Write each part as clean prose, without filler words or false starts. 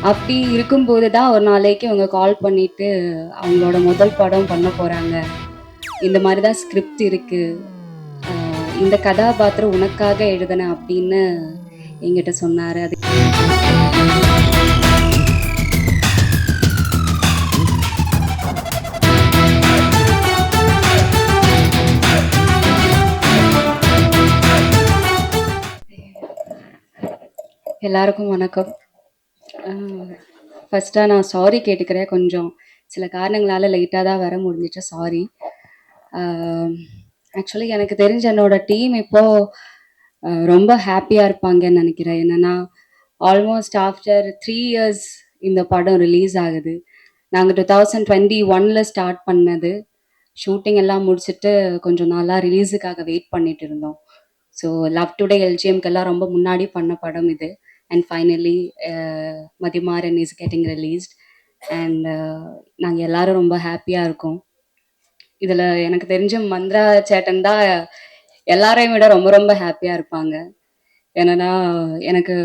அப்படி இருக்கும்போது தான் ஒரு நாளைக்கு அவங்க கால் பண்ணிட்டு அவங்களோட முதல் படம் பண்ண போறாங்க. இந்த மாதிரி தான் ஸ்கிரிப்ட் இருக்கு. இந்த கதாபாத்திரம் உனக்காக எழுதினேன் அப்படின்னு என்கிட்ட சொன்னாரு. அது எல்லாருக்கும் வணக்கம். ஃபர்ஸ்ட்டாக நான் சாரி கேட்டுக்கிறேன். கொஞ்சம் சில காரணங்களால் லேட்டாக தான் வர முடிஞ்சிச்சு. சாரி. ஆக்சுவலி எனக்கு தெரிஞ்ச என்னோட டீம் இப்போது ரொம்ப ஹாப்பியாக இருப்பாங்கன்னு நினைக்கிறேன். என்னென்னா ஆல்மோஸ்ட் ஆஃப்டர் 3 இயர்ஸ் இந்த படம் ரிலீஸ் ஆகுது. நாங்கள் 2021 ஸ்டார்ட் பண்ணது. ஷூட்டிங் எல்லாம் முடிச்சுட்டு கொஞ்சம் நாளாக ரிலீஸுக்காக வெயிட் பண்ணிட்டு இருந்தோம். ஸோ லவ் டுடே எல்ஜிஎம்க்கெல்லாம் ரொம்ப முன்னாடி பண்ண படம் இது. And finally Mathimaran is getting released. And நாங்கள் எல்லாரும் ரொம்ப ஹாப்பியாக இருக்கோம். இதில் எனக்கு தெரிஞ்ச மந்த்ரா சேட்டன் தான் எல்லாரையும் விட ரொம்ப ரொம்ப ஹாப்பியாக இருப்பாங்க. ஏன்னா எனக்கு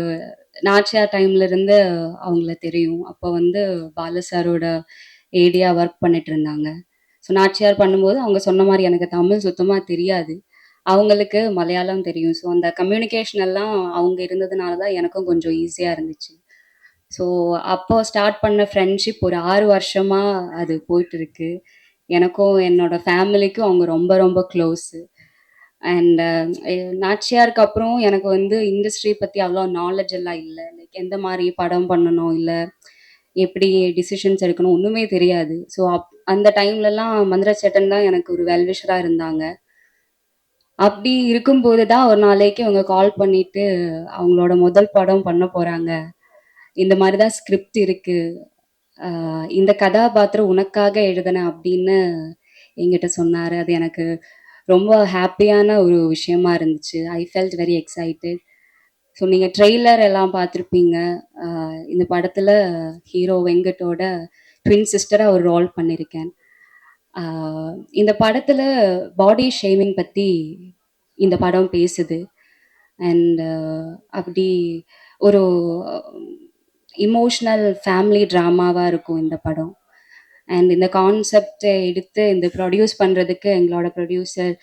நாச்சியார் டைம்லேருந்து அவங்கள தெரியும். அப்போ வந்து பாலு சாரோட ஏடியாக ஒர்க் பண்ணிட்டு இருந்தாங்க. ஸோ நாச்சியார் பண்ணும்போது அவங்க சொன்ன மாதிரி எனக்கு தமிழ் சுத்தமாக தெரியாது. அவங்களுக்கு மலையாளம் தெரியும். ஸோ அந்த கம்யூனிகேஷன் எல்லாம் அவங்க இருந்ததுனால தான் எனக்கும் கொஞ்சம் ஈஸியாக இருந்துச்சு. ஸோ அப்போ ஸ்டார்ட் பண்ண ஃப்ரெண்ட்ஷிப் ஒரு 6 வருஷமாக அது போயிட்டுருக்கு. எனக்கும் என்னோட ஃபேமிலிக்கும் அவங்க ரொம்ப ரொம்ப க்ளோஸு. அண்ட் நாச்சியாருக்கு அப்புறம் எனக்கு வந்து இண்டஸ்ட்ரி பற்றி அவ்வளோ நாலேஜ் எல்லாம் இல்லை. லைக் எந்த மாதிரி படம் பண்ணணும், இல்லை எப்படி டிசிஷன்ஸ் எடுக்கணும் ஒன்றுமே தெரியாது. ஸோ அந்த டைம்லலாம் மந்திர சேட்டன் தான் எனக்கு ஒரு வெல்விஷராக இருந்தாங்க. அப்படி இருக்கும்போது தான் ஒரு நாளைக்கு அவங்க கால் பண்ணிட்டு அவங்களோட முதல் படம் பண்ண போறாங்க. இந்த மாதிரி தான் ஸ்கிரிப்ட் இருக்கு. இந்த கதாபாத்திரம் உனக்காக எழுதினேன் அப்படின்னு என்கிட்ட சொன்னாரு. அது எனக்கு ரொம்ப ஹாப்பியான ஒரு விஷயமா இருந்துச்சு. I felt very excited. So நீங்கள் ட்ரெய்லர் எல்லாம் பார்த்துருப்பீங்க. இந்த படத்தில் ஹீரோ வெங்கட்டோட ட்வின் சிஸ்டராக ஒரு ரோல் பண்ணியிருக்கேன். இந்த படத்தில் பாடி ஷேமிங் பற்றி இந்த படம் பேசுது. அண்ட் அப்படி ஒரு இமோஷ்னல் ஃபேமிலி ட்ராமாவாக இருக்கும் இந்த படம். அண்ட் இந்த கான்செப்டை எடுத்து இந்த ப்ரொடியூஸ் பண்ணுறதுக்கு எங்களோட ப்ரொடியூசர்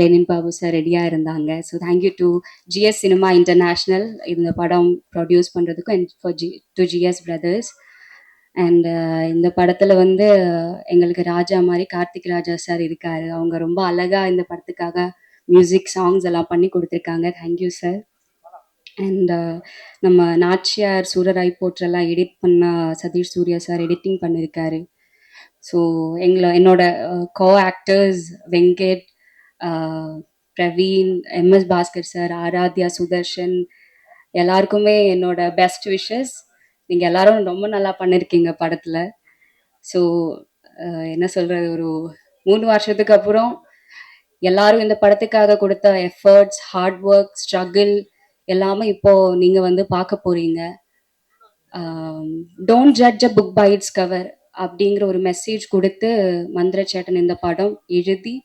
லெனின் பாபு சார் ரெடியாக இருந்தாங்க. So thank you to GS cinema international இந்த படம் ப்ரொடியூஸ் பண்ணுறதுக்கும் and for to GS brothers. And இந்த படத்தில் வந்து எங்களுக்கு ராஜா மாதிரி கார்த்திக் ராஜா சார் இருக்கார். அவங்க ரொம்ப அழகாக இந்த படத்துக்காக மியூசிக் சாங்ஸ் எல்லாம் பண்ணி கொடுத்துருக்காங்க. Thank you sir. அண்ட் நம்ம நாச்சியார் சூரராய் போற்றெல்லாம் எடிட் பண்ண சதீஷ் சூர்யா சார் எடிட்டிங் பண்ணியிருக்காரு. ஸோ என்னோட co actors Venkat, Praveen, MS Bhaskar sir, Aaradhya, Sudharshan எல்லாருக்குமே என்னோட பெஸ்ட் விஷஸ். நீங்கள் எல்லாரும் ரொம்ப நல்லா பண்ணியிருக்கீங்க படத்தில். ஸோ என்ன சொல்கிறது, ஒரு 3 வருஷத்துக்கு அப்புறம் எல்லாரும் இந்த படத்துக்காக கொடுத்த எஃபர்ட்ஸ், ஹார்ட் ஒர்க், ஸ்ட்ரகிள் எல்லாமே இப்போது நீங்கள் வந்து பார்க்க போகிறீங்க. Don't judge a book by its cover அப்படிங்கிற ஒரு மெசேஜ் கொடுத்து மந்திர சேட்டன் இந்த படம் எழுதி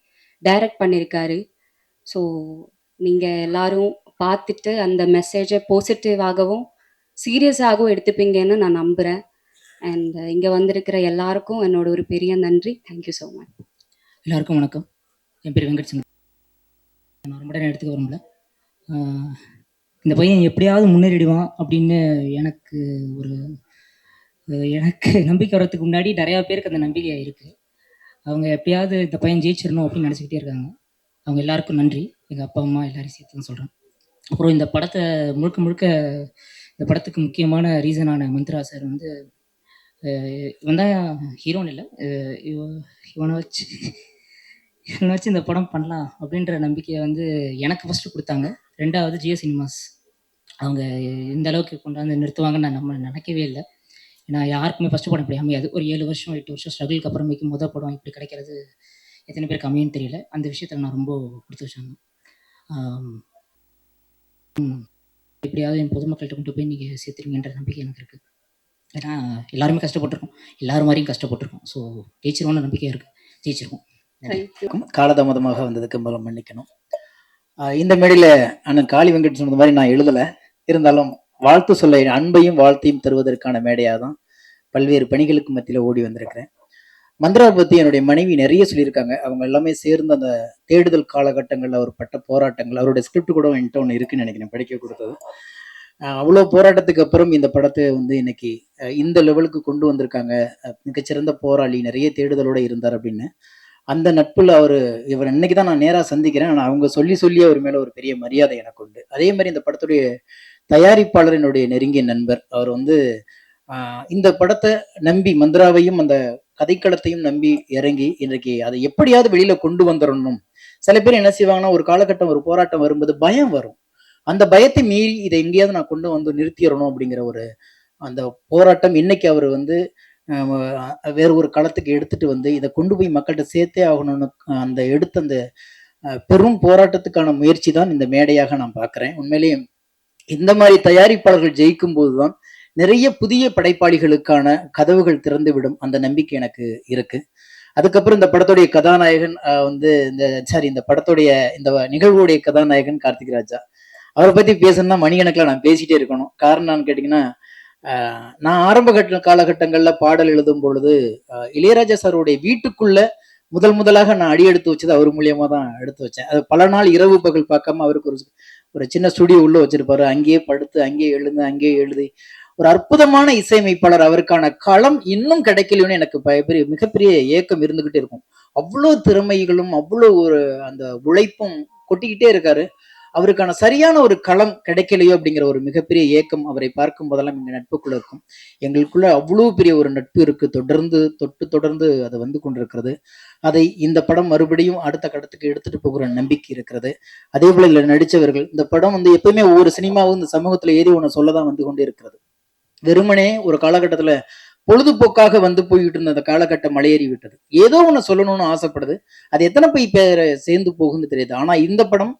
டைரக்ட் பண்ணியிருக்காரு. ஸோ நீங்கள் எல்லாரும் பார்த்துட்டு அந்த மெசேஜை பாசிட்டிவாகவும் சீரியஸாகவும் எடுத்துப்பீங்கன்னு நான் நம்புகிறேன். அண்ட் இங்கே வந்திருக்கிற எல்லாருக்கும் என்னோட ஒரு பெரிய நன்றி. Thank you so much. எல்லாருக்கும் வணக்கம். என் பேர் வெங்கட் சிங். நான் ரொம்ப நேரம் எடுத்துக்க வரும்ல. இந்த பையன் எப்படியாவது முன்னேறிடுவான் அப்படின்னு எனக்கு நம்பிக்கை வர்றதுக்கு முன்னாடி நிறையா பேருக்கு அந்த நம்பிக்கை இருக்குது. அவங்க எப்படியாவது இந்த பையன் ஜெயிச்சிடணும் அப்படின்னு நினச்சிக்கிட்டே இருக்காங்க. அவங்க எல்லாருக்கும் நன்றி. எங்கள் அப்பா அம்மா எல்லாரையும் சேர்த்துன்னு சொல்கிறேன். அப்புறம் இந்த படத்தை முழுக்க இந்த படத்துக்கு முக்கியமான ரீசனான மந்த்ரா சார் வந்து இவன் தான் ஹீரோன்னு இல்லை, இவனை வச்சு இந்த படம் பண்ணலாம் அப்படின்ற நம்பிக்கையை வந்து எனக்கு ஃபஸ்ட்டு கொடுத்தாங்க. 2வது ஜிஎஸ் சினிமாஸ் அவங்க இந்த அளவுக்கு கொண்டாந்து நிறுத்துவாங்கன்னு நான் நினைக்கவே இல்லை. ஏன்னா யாருக்குமே ஃபஸ்ட்டு படம் இப்படி அமையாது. ஒரு 7 வருஷம் 8 வருஷம் ஸ்ட்ரகிளுக்கு அப்புறமேக்கு மொதல் படம் இப்படி கிடைக்கிறது எத்தனை பேருக்கு அமையுன்னு தெரியல. அந்த விஷயத்தில் நான் ரொம்ப கொடுத்து வச்சாங்க. எப்படியாவது என் பொதுமக்கள்கிட்ட கொண்டு போய் நீங்கள் சேர்த்துருவீங்கன்ற நம்பிக்கை எனக்கு இருக்குது. ஏன்னா எல்லாருமே கஷ்டப்பட்டுருக்கோம், எல்லாரும் மாதிரியும் கஷ்டப்பட்டுருக்கோம். ஸோ ஜெயிச்சிருவோன்னு நம்பிக்கையாக இருக்குது. ஜெயிச்சிருக்கோம். காலதாமதமாக வந்ததுக்கு மன்னிக்கணும். இந்த மேடையில் அண்ணன் காளி வெங்கட் சொன்னது மாதிரி நான் எழுதலை, இருந்தாலும் வாழ்த்து சொல்ல அன்பையும் வாழ்த்தையும் தருவதற்கான மேடையாக தான் பல்வேறு பணிகளுக்கு மத்தியில் ஓடி வந்திருக்கிறேன். மந்த்ராவை பற்றி என்னுடைய மனைவி நிறைய சொல்லியிருக்காங்க. அவங்க எல்லாமே சேர்ந்து அந்த தேடுதல் காலகட்டங்களில் அவர் பட்ட போராட்டங்கள், அவருடைய ஸ்கிரிப்ட் கூட என்கிட்ட ஒன்று இருக்குன்னு நினைக்கிறேன், படிக்க கொடுத்தது. அவ்வளோ போராட்டத்துக்கு அப்புறம் இந்த படத்தை வந்து இன்னைக்கு இந்த லெவலுக்கு கொண்டு வந்திருக்காங்க. மிகச்சிறந்த போராளி, நிறைய தேடுதலோடு இருந்தார் அப்படின்னு. அந்த நட்புல இவர் இன்னைக்கு தான் நான் நேராக சந்திக்கிறேன். ஆனால் அவங்க சொல்லி சொல்லி அவர் மேலே ஒரு பெரிய மரியாதை எனக்கு உண்டு. அதே மாதிரி இந்த படத்துடைய தயாரிப்பாளர் என்னுடைய நெருங்கிய நண்பர். அவர் வந்து இந்த படத்தை நம்பி, மந்த்ராவையும் அந்த கதைக்களத்தையும் நம்பி இறங்கி இன்றைக்கு அதை எப்படியாவது வெளியில கொண்டு வந்துடணும். சில பேர் என்ன செய்வாங்கன்னா, ஒரு காலகட்டம் ஒரு போராட்டம் வரும்போது பயம் வரும். அந்த பயத்தை மீறி இதை எங்கேயாவது நான் கொண்டு வந்து நிறுத்திடணும் அப்படிங்கிற ஒரு அந்த போராட்டம் இன்னைக்கு அவர் வந்து வேற ஒரு களத்துக்கு எடுத்துட்டு வந்து இதை கொண்டு போய் மக்கள்கிட்ட சேர்த்தே ஆகணும்னு அந்த எடுத்த அந்த பெரும் போராட்டத்துக்கான முயற்சி தான் இந்த மேடையாக நான் பார்க்குறேன். உண்மையிலேயே இந்த மாதிரி தயாரிப்பாளர்கள் ஜெயிக்கும் போதுதான் நிறைய புதிய படைப்பாளிகளுக்கான கதவுகள் திறந்து விடும். அந்த நம்பிக்கை எனக்கு இருக்கு. அதுக்கப்புறம் இந்த படத்துடைய கதாநாயகன் இந்த படத்துடைய இந்த நிகழ்வுடைய கதாநாயகன் கார்த்திக் ராஜா. அவரை பத்தி பேசணும்னா மணிக்கணக்கில் நான் பேசிட்டே இருக்கணும். காரணம் என்னன்னு கேட்டீங்கன்னா, நான் ஆரம்ப காலகட்டங்கள்ல பாடல் எழுதும் பொழுது இளையராஜா சாருடைய வீட்டுக்குள்ள முதலாக நான் அடி எடுத்து வச்சது அவர் மூலியமா தான் எடுத்து வச்சேன். அது பல நாள் இரவு பகல் பார்க்காம அவருக்கு ஒரு சின்ன ஸ்டுடியோ உள்ள வச்சிருப்பாரு. அங்கேயே படுத்து, அங்கேயே எழுந்து, அங்கேயே எழுதி ஒரு அற்புதமான இசையமைப்பாளர். அவருக்கான களம் இன்னும் கிடைக்கலன்னு எனக்கு மிகப்பெரிய ஏக்கம் இருந்துகிட்டே இருக்கும். அவ்வளோ திறமைகளும் அவ்வளோ ஒரு அந்த உழைப்பும் கொட்டிக்கிட்டே இருக்காரு. அவருக்கான சரியான ஒரு களம் கிடைக்கலையோ அப்படிங்கிற ஒரு மிகப்பெரிய ஏக்கம் அவரை பார்க்கும் போதெல்லாம் எங்க நட்புக்குள்ள இருக்கும். எங்களுக்குள்ள அவ்வளோ பெரிய ஒரு நட்பு இருக்கு. தொடர்ந்து அது வந்து கொண்டிருக்கிறது. அதை இந்த படம் மறுபடியும் அடுத்த கட்டத்துக்கு எடுத்துட்டு போகிற நம்பிக்கை இருக்கிறது. அதே போல இதுல நடிச்சவர்கள், இந்த படம் வந்து எப்பவுமே ஒவ்வொரு சினிமாவும் இந்த சமூகத்துல ஏறி ஒன்று சொல்லதான் வந்து கொண்டே இருக்கிறது. வெறுமனே ஒரு காலகட்டத்துல பொழுதுபோக்காக வந்து போய்கிட்டு இருந்த அந்த காலகட்டம் மலையேறி விட்டது. ஏதோ ஒண்ணு சொல்லணும்னு ஆசைப்படுது. அது எத்தனை போய் பேரை சேர்ந்து போகுன்னு தெரியுது. ஆனா இந்த படம்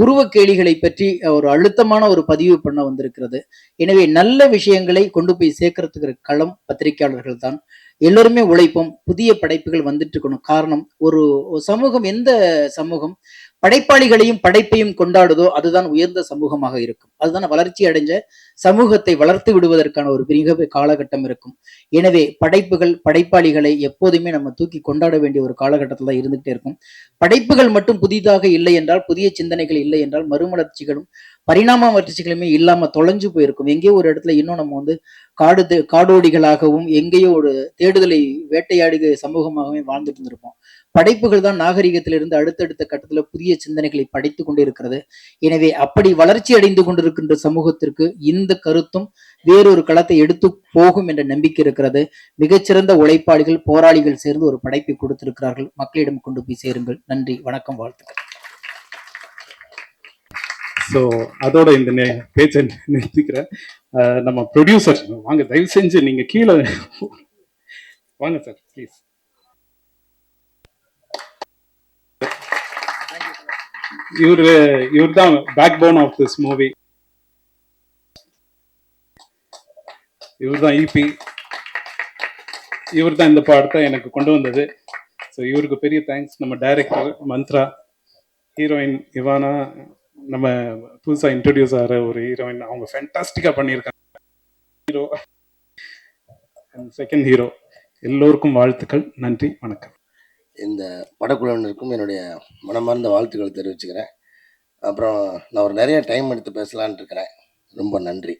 உருவ கேலிகளை பற்றி ஒரு அழுத்தமான ஒரு பதிவு பண்ண வந்திருக்கிறது. எனவே நல்ல விஷயங்களை கொண்டு போய் சேர்க்கறதுக்கு களம் பத்திரிகையாளர்கள் தான். எல்லோருமே உழைப்போம். புதிய படைப்புகள் வந்துட்டு இருக்கணும். காரணம், ஒரு சமூகம், எந்த சமூகம் படைப்பாளிகளையும் படைப்பையும் கொண்டாடுதோ அதுதான் உயர்ந்த சமூகமாக இருக்கும். அதுதான் வளர்ச்சி அடைஞ்ச சமூகத்தை வளர்த்து விடுவதற்கான ஒரு பெரிய காலகட்டம் இருக்கும். எனவே படைப்பாளிகளை எப்போதுமே நம்ம தூக்கி கொண்டாட வேண்டிய ஒரு காலகட்டத்தில் தான் இருந்துகிட்டே இருக்கும். படைப்புகள் மட்டும் புதிதாக இல்லை என்றால், புதிய சிந்தனைகள் இல்லை என்றால், மறுமலர்ச்சிகளும் பரிணாம வளர்ச்சிகளுமே இல்லாம தொலைஞ்சு போயிருக்கும். எங்கேயோ ஒரு இடத்துல இன்னும் நம்ம வந்து காடோடிகளாகவும் எங்கேயோ ஒரு தேடுதலை வேட்டையாடுக சமூகமாகவே வாழ்ந்துட்டு இருந்திருப்போம். படைப்புகள் தான் நாகரிகத்திலிருந்து அடுத்தடுத்த கட்டத்துல புதிய சிந்தனைகளை படைத்துக் கொண்டு இருக்கிறது. எனவே அப்படி வளர்ச்சி அடைந்து கொண்டிருக்கின்ற சமூகத்திற்கு இந்த கருத்தும் வேறொரு களத்தை எடுத்து போகும் என்ற நம்பிக்கை இருக்கிறது. மிகச்சிறந்த உழைப்பாளிகள், போராளிகள் சேர்ந்து ஒரு படைப்பை கொடுத்திருக்கிறார்கள். மக்களிடம் கொண்டு போய் சேருங்கள். நன்றி, வணக்கம், வாழ்த்துக்கள். ஸோ அதோட இந்த பேச்சை நிறுத்திக்கிறேன். நம்ம ப்ரொடியூசர் வாங்க, தயவு செஞ்சு நீங்க கீழே வாங்க சார், ப்ளீஸ். இவர் தான் backbone of this movie. இவர் தான் இபி. இவர் தான் இந்த படத்தை எனக்கு கொண்டு வந்தது. ஸோ இவருக்கு பெரிய தேங்க்ஸ். நம்ம டைரக்டர் மந்த்ரா, ஹீரோயின் இவானா, நம்ம புதுசாக இன்ட்ரடியூஸ் ஆகிற ஒரு ஹீரோயின், அவங்க ஃபேண்டாஸ்டிக்காக பண்ணியிருக்காங்க. ஹீரோ அண்ட் செகண்ட் ஹீரோ, எல்லோருக்கும் வாழ்த்துக்கள். நன்றி, வணக்கம். இந்த படக்குழுவினருக்கும் என்னுடைய மனமார்ந்த வாழ்த்துக்களை தெரிவிச்சுக்கிறேன். அப்புறம் நான் நிறைய டைம் எடுத்து பேசலான் இருக்கிறேன். ரொம்ப நன்றி.